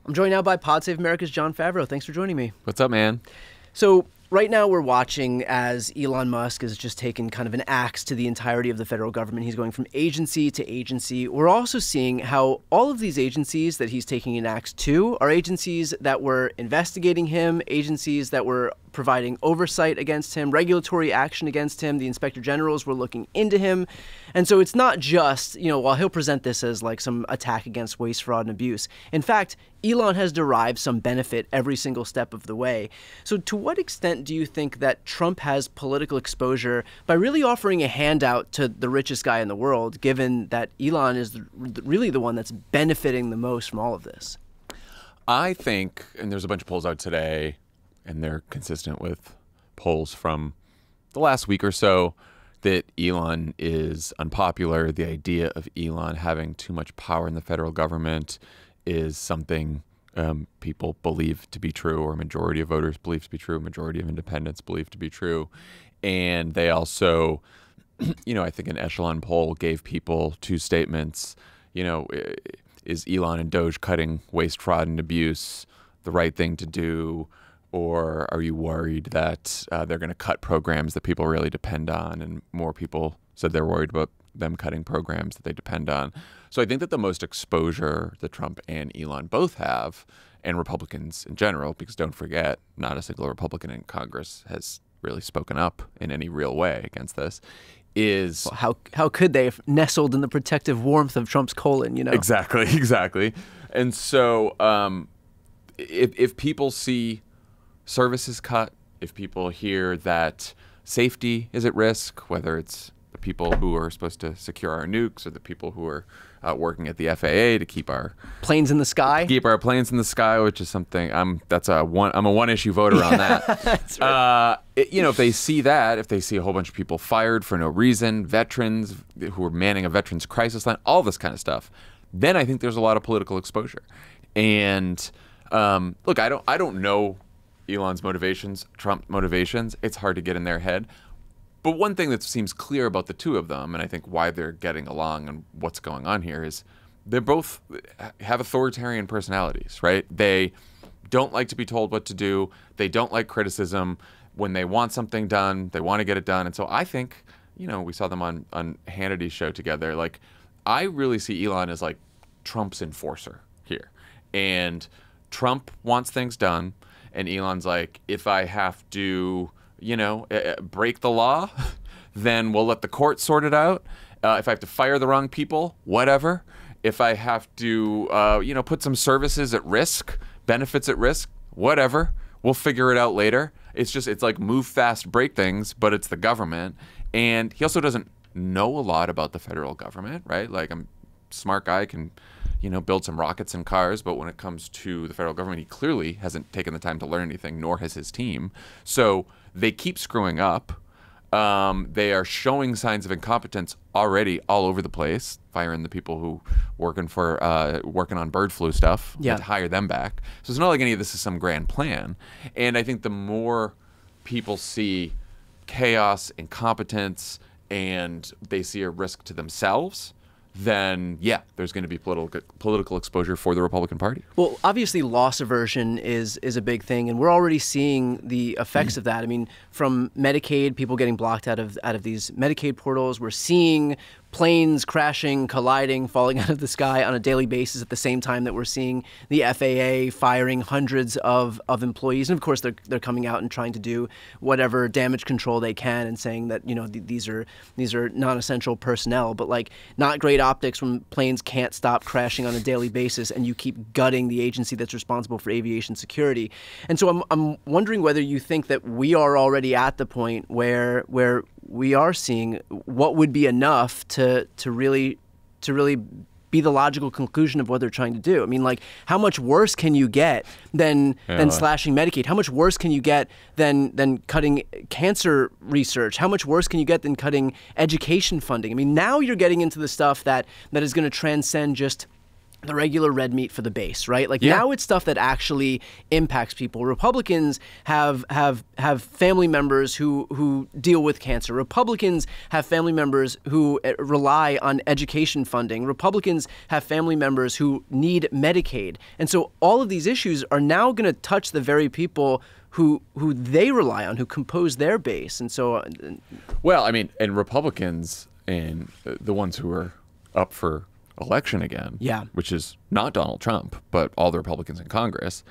I'm joined now by Pod Save America's Jon Favreau. Thanks for joining me. What's up, man? So right now we're watching as Elon Musk has just taken kind of an axe to the entirety of the federal government. He's going from agency to agency. We're also seeing how all of these agencies that he's taking an axe to are agencies that were investigating him, agencies that were providing oversight against him, regulatory action against him. The inspector generals were looking into him. And so it's not just, while he'll present this as like some attack against waste, fraud, and abuse. In fact, Elon has derived some benefit every single step of the way. So to what extent do you think that Trump has political exposure by really offering a handout to the richest guy in the world, given that Elon is really the one that's benefiting the most from all of this? I think, and there's a bunch of polls out today, and they're consistent with polls from the last week or so, that Elon is unpopular. The idea of Elon having too much power in the federal government is something people believe to be true, or a majority of voters believe to be true, a majority of independents believe to be true. And they also, I think an echelon poll gave people two statements. Is Elon and Doge cutting waste, fraud, and abuse the right thing to do? Or are you worried that they're going to cut programs that people really depend on? And more people said they're worried about them cutting programs that they depend on. So I think that the most exposure that Trump and Elon both have, and Republicans in general, because don't forget, not a single Republican in Congress has really spoken up in any real way against this, is... Well, how could they if nestled in the protective warmth of Trump's colon, Exactly. And so if people see services cut, if people hear that safety is at risk, whether it's the people who are supposed to secure our nukes or the people who are working at the FAA to keep our planes in the sky, which is something I'm a one issue voter on that. That's right. If they see that, if they see a whole bunch of people fired for no reason, veterans who are manning a veterans crisis line, all this kind of stuff, then I think there's a lot of political exposure. And look, I don't know Elon's motivations, Trump's motivations. It's hard to get in their head. But one thing that seems clear about the two of them, and I think why they're getting along and what's going on here, is they both have authoritarian personalities, right? They don't like to be told what to do. They don't like criticism. When they want something done, they want to get it done. And so I think, we saw them on Hannity's show together. Like, I really see Elon as like Trump's enforcer here. And Trump wants things done. And Elon's like, if I have to, break the law, then we'll let the court sort it out. If I have to fire the wrong people, whatever. If I have to, put some services at risk, benefits at risk, whatever. We'll figure it out later. It's like move fast, break things, but it's the government. And he also doesn't know a lot about the federal government, right? Like, I'm a smart guy, can build some rockets and cars, but when it comes to the federal government, he clearly hasn't taken the time to learn anything, nor has his team. So they keep screwing up. They are showing signs of incompetence already all over the place, firing the people who working on bird flu stuff, to hire them back. So it's not like any of this is some grand plan. And I think the more people see chaos, incompetence, and they see a risk to themselves, then there's going to be political exposure for the Republican Party. Well, obviously loss aversion is a big thing, and we're already seeing the effects of that. I mean, from Medicaid, people getting blocked out of these Medicaid portals. We're seeing planes crashing, colliding, falling out of the sky on a daily basis at the same time that we're seeing the FAA firing hundreds of employees. And of course, they're coming out and trying to do whatever damage control they can and saying that, these are non-essential personnel. But like, not great optics when planes can't stop crashing on a daily basis and you keep gutting the agency that's responsible for aviation security. And so I'm wondering whether you think that we are already at the point where we are seeing what would be enough to really be the logical conclusion of what they're trying to do. I mean, like, how much worse can you get than slashing Medicaid? How much worse can you get than cutting cancer research? How much worse can you get than cutting education funding? I mean, now you're getting into the stuff that is going to transcend just the regular red meat for the base, right? Like Yeah. now it's stuff that actually impacts people. Republicans have family members who deal with cancer. Republicans have family members who rely on education funding. Republicans have family members who need Medicaid. And so all of these issues are now going to touch the very people who they rely on, who compose their base. And so Well, I mean, and Republicans and the ones who are up for election again, Yeah. which is not Donald Trump, but all the Republicans in Congress,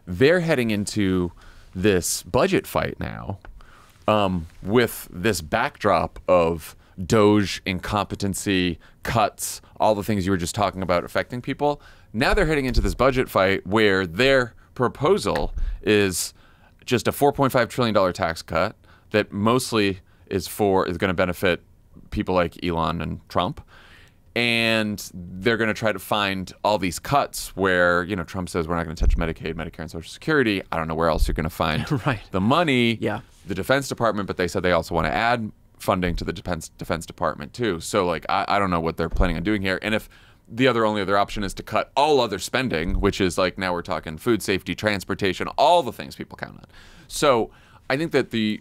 they're heading into this budget fight now with this backdrop of Doge incompetency, cuts, all the things you were just talking about affecting people. Now they're heading into this budget fight where their proposal is just a $4.5 trillion tax cut that mostly is going to benefit people like Elon and Trump. And they're going to try to find all these cuts where, you know, Trump says we're not going to touch Medicaid, Medicare, and Social Security. I don't know where else you're going to find Right. the money. Yeah. The Defense Department, but they said they also want to add funding to the Defense Department too. So like I don't know what they're planning on doing here. And if the only other option is to cut all other spending, which is like now we're talking food safety, transportation, all the things people count on. So I think that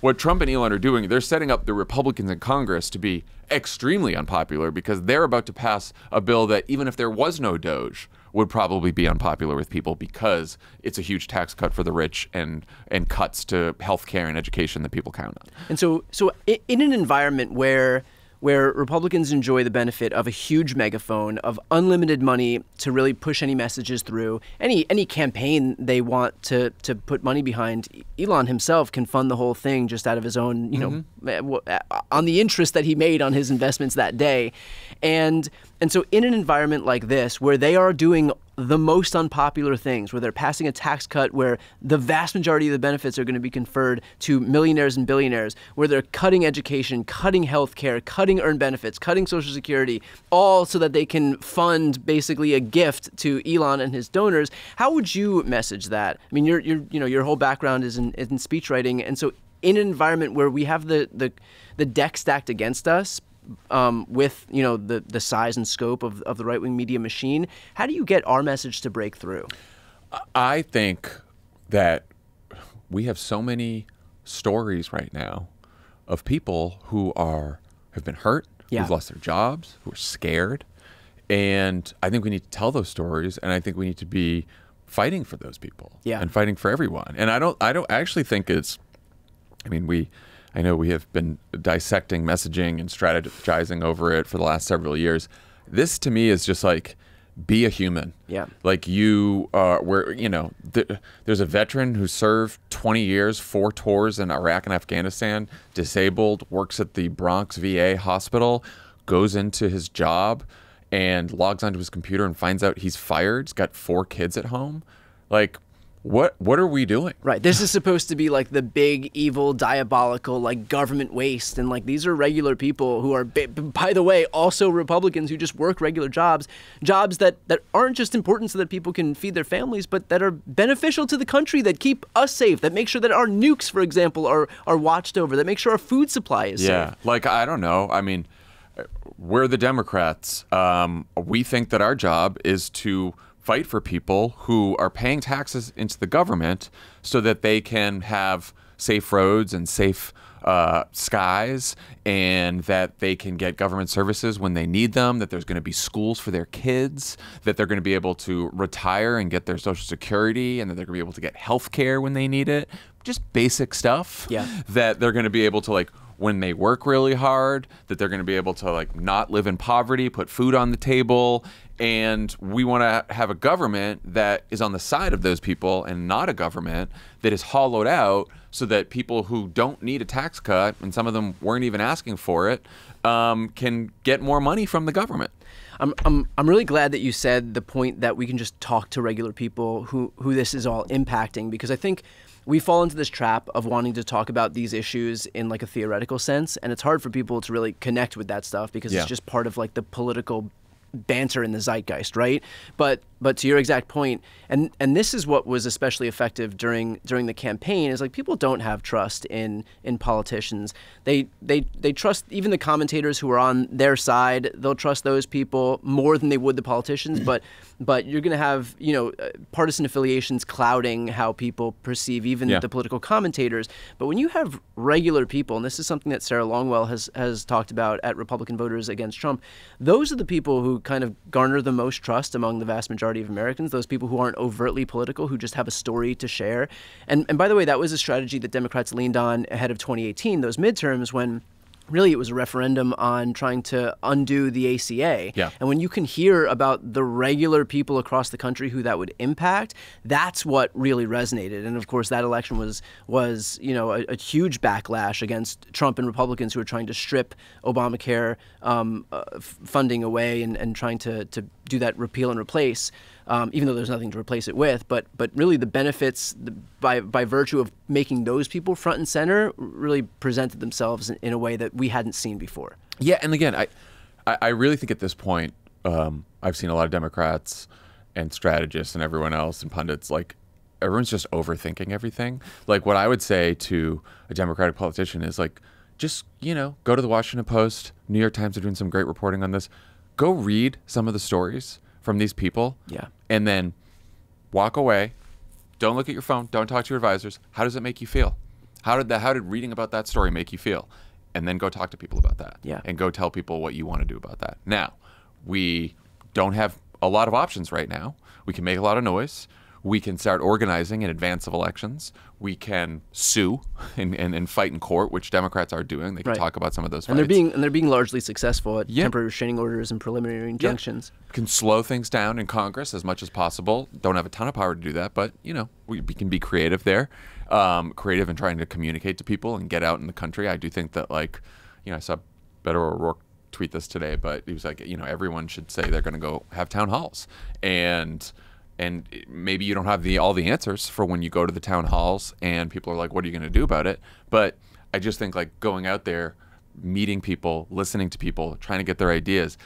what Trump and Elon are doing, they're setting up the Republicans in Congress to be extremely unpopular because they're about to pass a bill that even if there was no Doge would probably be unpopular with people because it's a huge tax cut for the rich and cuts to healthcare and education that people count on. And so in an environment where Republicans enjoy the benefit of a huge megaphone, of unlimited money to really push any messages through, any campaign they want to put money behind, Elon himself can fund the whole thing just out of his own, you know, on the interest that he made on his investments that day. And so in an environment like this, where they are doing the most unpopular things, where they're passing a tax cut where the vast majority of the benefits are going to be conferred to millionaires and billionaires, where they're cutting education, cutting healthcare, cutting earned benefits, cutting Social Security, all so that they can fund basically a gift to Elon and his donors. How would you message that? I mean, your whole background is in speech writing, and so in an environment where we have the deck stacked against us, with the size and scope of the right-wing media machine, how do you get our message to break through? I think that we have so many stories right now of people who have been hurt, who've lost their jobs, who are scared, and I think we need to tell those stories, and I think we need to be fighting for those people and fighting for everyone. And I don't actually think it's. I know we have been dissecting messaging and strategizing over it for the last several years. This to me is just like, be a human. Yeah. Like you are, there's a veteran who served 20 years, 4 tours in Iraq and Afghanistan, disabled, works at the Bronx VA hospital, goes into his job and logs onto his computer and finds out he's fired. He's got 4 kids at home. Like, what are we doing? Right. This is supposed to be like the big, evil, diabolical, like government waste. And like these are regular people who are, by the way, also Republicans who just work regular jobs that aren't just important so that people can feed their families, but that are beneficial to the country, that keep us safe, that make sure that our nukes, for example, are watched over, that make sure our food supply is safe. Like, I don't know. I mean, we're the Democrats. We think that our job is to fight for people who are paying taxes into the government so that they can have safe roads and safe skies, and that they can get government services when they need them, that there's going to be schools for their kids, that they're going to be able to retire and get their Social Security, and that they're going to be able to get health care when they need it. Just basic stuff. Yeah. That they're going to be able to, like, when they work really hard, that they're going to be able to, like, not live in poverty, put food on the table. And we want to have a government that is on the side of those people, and not a government that is hollowed out so that people who don't need a tax cut, and some of them weren't even asking for it, can get more money from the government. I'm really glad that you said the point that we can just talk to regular people who this is all impacting, because I think we fall into this trap of wanting to talk about these issues in like a theoretical sense, and it's hard for people to really connect with that stuff because it's just part of like the political banter in the zeitgeist, right? But to your exact point, and this is what was especially effective during the campaign, is like people don't have trust in politicians. They trust even the commentators who are on their side. They'll trust those people more than they would the politicians. But you're going to have partisan affiliations clouding how people perceive even the political commentators. But when you have regular people, and this is something that Sarah Longwell has talked about at Republican Voters Against Trump, those are the people who kind of garner the most trust among the vast majority of Americans, those people who aren't overtly political, who just have a story to share. And by the way, that was a strategy that Democrats leaned on ahead of 2018, those midterms, when really it was a referendum on trying to undo the ACA. Yeah. And when you can hear about the regular people across the country who that would impact, that's what really resonated. And of course, that election was a huge backlash against Trump and Republicans who were trying to strip Obamacare funding away and trying to do that repeal and replace. Even though there's nothing to replace it with, but really the benefits by virtue of making those people front and center really presented themselves in a way that we hadn't seen before. Yeah, and again, I really think at this point, I've seen a lot of Democrats and strategists and everyone else and pundits, like everyone's just overthinking everything. Like what I would say to a Democratic politician is like, just, go to the Washington Post, New York Times are doing some great reporting on this. Go read some of the stories from these people, and then walk away. Don't look at your phone. Don't talk to your advisors. How does it make you feel? How did reading about that story make you feel? And then go talk to people about that. And go tell people what you want to do about that. Now, we don't have a lot of options right now. We can make a lot of noise. We can start organizing in advance of elections. We can sue and fight in court, which Democrats are doing. They can talk about some of those fights. And they're being largely successful at temporary restraining orders and preliminary injunctions. Can slow things down in Congress as much as possible. Don't have a ton of power to do that, but we can be creative there. Creative in trying to communicate to people and get out in the country. I do think that I saw Beto O'Rourke tweet this today, but he was like, everyone should say they're going to go have town halls. And maybe you don't have all the answers for when you go to the town halls and people are like, what are you going to do about it? But I just think going out there, meeting people, listening to people, trying to get their ideas,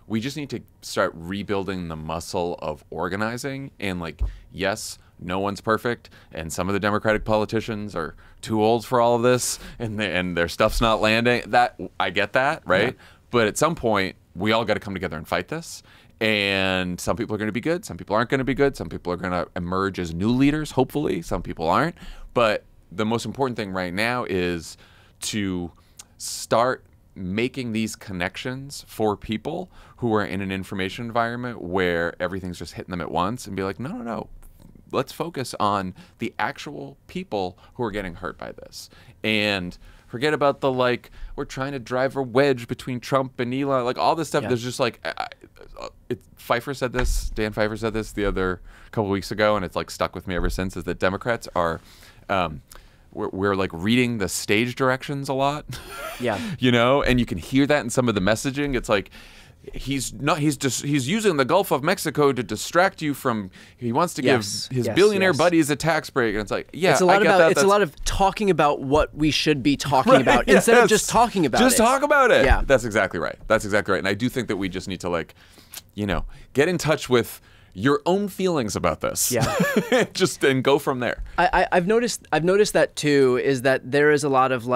we just need to start rebuilding the muscle of organizing. And yes, no one's perfect. And some of the Democratic politicians are too old for all of this and their stuff's not landing. I get that, right? Yeah. But at some point, we all got to come together and fight this. And some people are going to be good. Some people aren't going to be good. Some people are going to emerge as new leaders, hopefully. Some people aren't. But the most important thing right now is to start making these connections for people who are in an information environment where everything's just hitting them at once and be like, no. Let's focus on the actual people who are getting hurt by this. And forget about the we're trying to drive a wedge between Trump and Elon, all this stuff. Yeah. There's just Pfeiffer said this, Dan Pfeiffer said this the other couple weeks ago, and it's stuck with me ever since, is that Democrats are, we're reading the stage directions a lot. Yeah. And you can hear that in some of the messaging. It's he's using the Gulf of Mexico to distract you from. He wants to give his billionaire buddies a tax break, and it's it's a lot of talking about what we should be talking about instead of just talking about it. Just talk about it. Yeah, that's exactly right. And I do think that we just need to get in touch with your own feelings about this. Yeah. And go from there. I've noticed that too, is that there is a lot of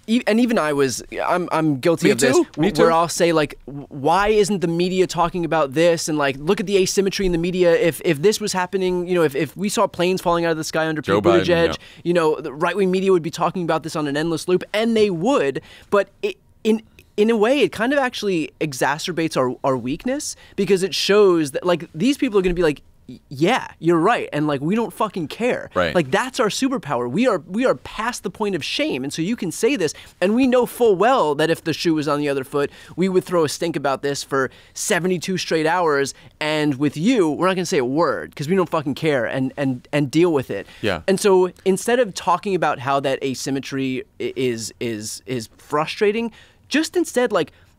and even I'm guilty of this. Me too. Where I'll say why isn't the media talking about this? And look at the asymmetry in the media. If this was happening, if we saw planes falling out of the sky under Pete Buttigieg, the right-wing media would be talking about this on an endless loop, and they would. But in a way, it kind of actually exacerbates our weakness, because it shows that these people are going to be yeah, you're right, and we don't fucking care. Right. That's our superpower. We are past the point of shame, and so you can say this, and we know full well that if the shoe was on the other foot, we would throw a stink about this for 72 straight hours, and with you, we're not going to say a word because we don't fucking care and deal with it. Yeah. And so instead of talking about how that asymmetry is frustrating, just instead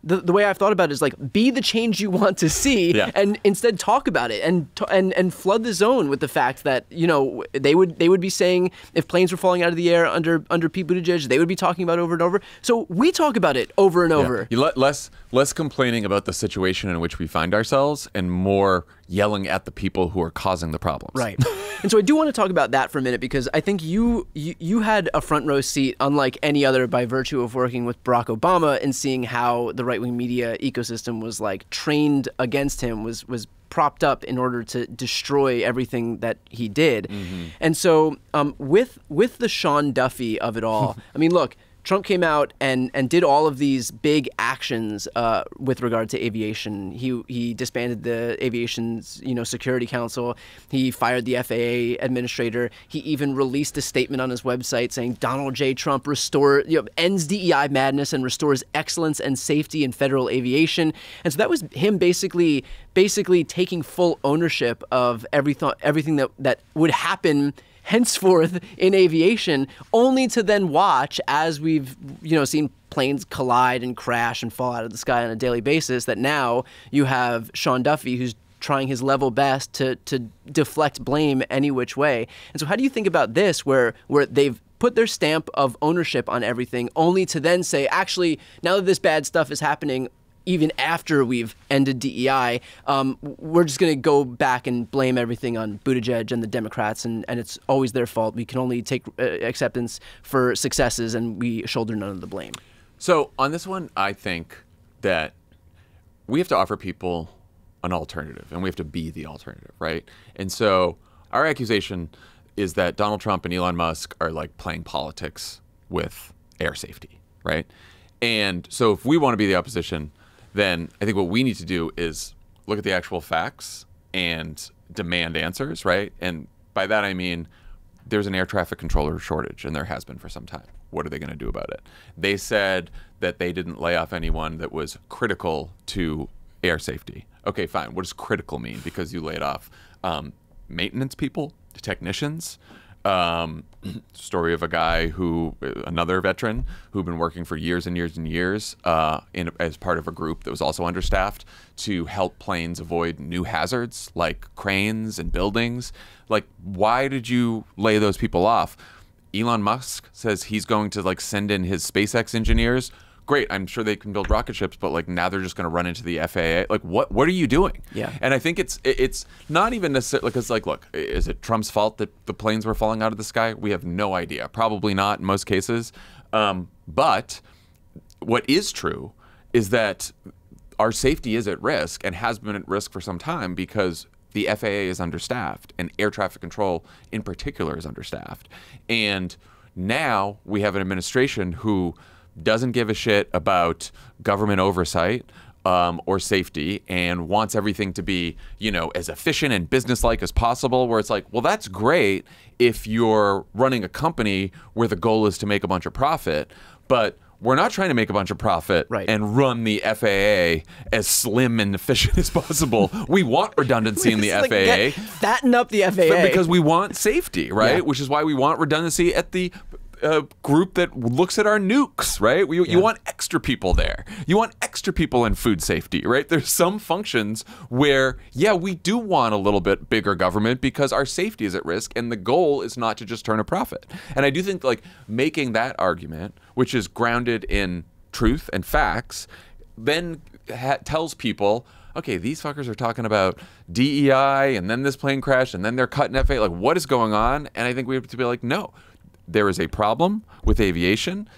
the way I've thought about it is like, be the change you want to see, and instead talk about it and flood the zone with the fact that, you know, they would be saying if planes were falling out of the air under Pete Buttigieg, they would be talking about it over and over. So we talk about it over and over. Less complaining about the situation in which we find ourselves and more yelling at the people who are causing the problems. Right. And so I do want to talk about that for a minute, because I think you had a front row seat, unlike any other, by virtue of working with Barack Obama and seeing how the right-wing media ecosystem was like trained against him, was propped up in order to destroy everything that he did. And so with the Sean Duffy of it all, I mean, look, Trump came out and did all of these big actions with regard to aviation. He disbanded the aviation's Security Council. He fired the FAA administrator. He even released a statement on his website saying Donald J. Trump ends DEI madness and restores excellence and safety in federal aviation. And so that was him basically taking full ownership of everything that would happen henceforth in aviation, only to then watch, as we've seen planes collide and crash and fall out of the sky on a daily basis, that now you have Sean Duffy who's trying his level best to deflect blame any which way. And so how do you think about this, where they've put their stamp of ownership on everything, only to then say, actually, now that this bad stuff is happening, even after we've ended DEI, we're just going to go back and blame everything on Buttigieg and the Democrats, and it's always their fault. We can only take acceptance for successes, and we shoulder none of the blame. So on this one, I think that we have to offer people an alternative, and we have to be the alternative, right? And so our accusation is that Donald Trump and Elon Musk are like playing politics with air safety, right? And so if we want to be the opposition, then I think what we need to do is look at the actual facts and demand answers, right? And by that I mean there's an air traffic controller shortage, and there has been for some time. What are they going to do about it? They said that they didn't lay off anyone that was critical to air safety. Okay, fine. What does critical mean? Because you laid off maintenance people, technicians. Story of a guy another veteran who'd been working for years and years and years as part of a group that was also understaffed to help planes avoid new hazards like cranes and buildings. Like, why did you lay those people off? Elon Musk says he's going to like send in his SpaceX engineers. Great, I'm sure they can build rocket ships, but like now they're just going to run into the FAA. Like, what are you doing? Yeah. And I think it's not even necessarily because, like, look, is it Trump's fault that the planes were falling out of the sky? We have no idea. Probably not in most cases. But what is true is that our safety is at risk and has been at risk for some time because the FAA is understaffed and air traffic control in particular is understaffed. And now we have an administration who doesn't give a shit about government oversight or safety and wants everything to be, as efficient and businesslike as possible, where it's like, well, that's great if you're running a company where the goal is to make a bunch of profit, but we're not trying to make a bunch of profit and run the FAA as slim and efficient as possible. We want redundancy in the FAA. Fatten up the FAA. Because we want safety, right? Yeah. Which is why we want redundancy at the group that looks at our nukes, right? You want extra people there. You want extra people in food safety, right? There's some functions where, we do want a little bit bigger government because our safety is at risk, and the goal is not to just turn a profit. And I do think like making that argument, which is grounded in truth and facts, then tells people, okay, these fuckers are talking about DEI, and then this plane crash, and then they're cutting FAA. Like, what is going on? And I think we have to be like, no. There is a problem with aviation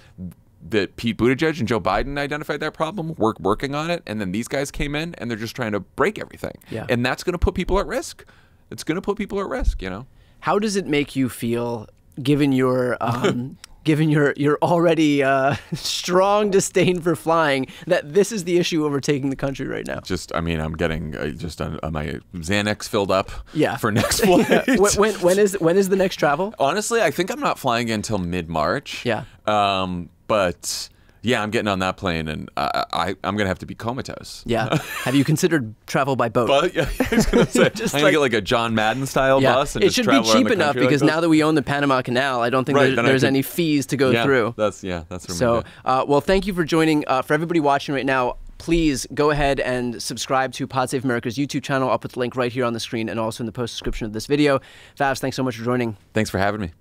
that Pete Buttigieg and Joe Biden identified that problem, working on it, and then these guys came in and they're just trying to break everything. Yeah. And that's going to put people at risk. It's going to put people at risk, How does it make you feel, given your your already strong disdain for flying, that this is the issue overtaking the country right now? I'm getting my Xanax filled up for next flight. When is the next travel? Honestly, I think I'm not flying until mid-March. Yeah. But yeah, I'm getting on that plane, and I'm going to have to be comatose. Yeah. Have you considered travel by boat? But, I was going to say, I'm going to get like a John Madden-style bus and it just should travel be cheap enough because now that we own the Panama Canal, I don't think there's any fees to go through. That's what so, well, thank you for joining. For everybody watching right now, please go ahead and subscribe to Pod Save America's YouTube channel. I'll put the link right here on the screen and also in the post description of this video. Favs, thanks so much for joining. Thanks for having me.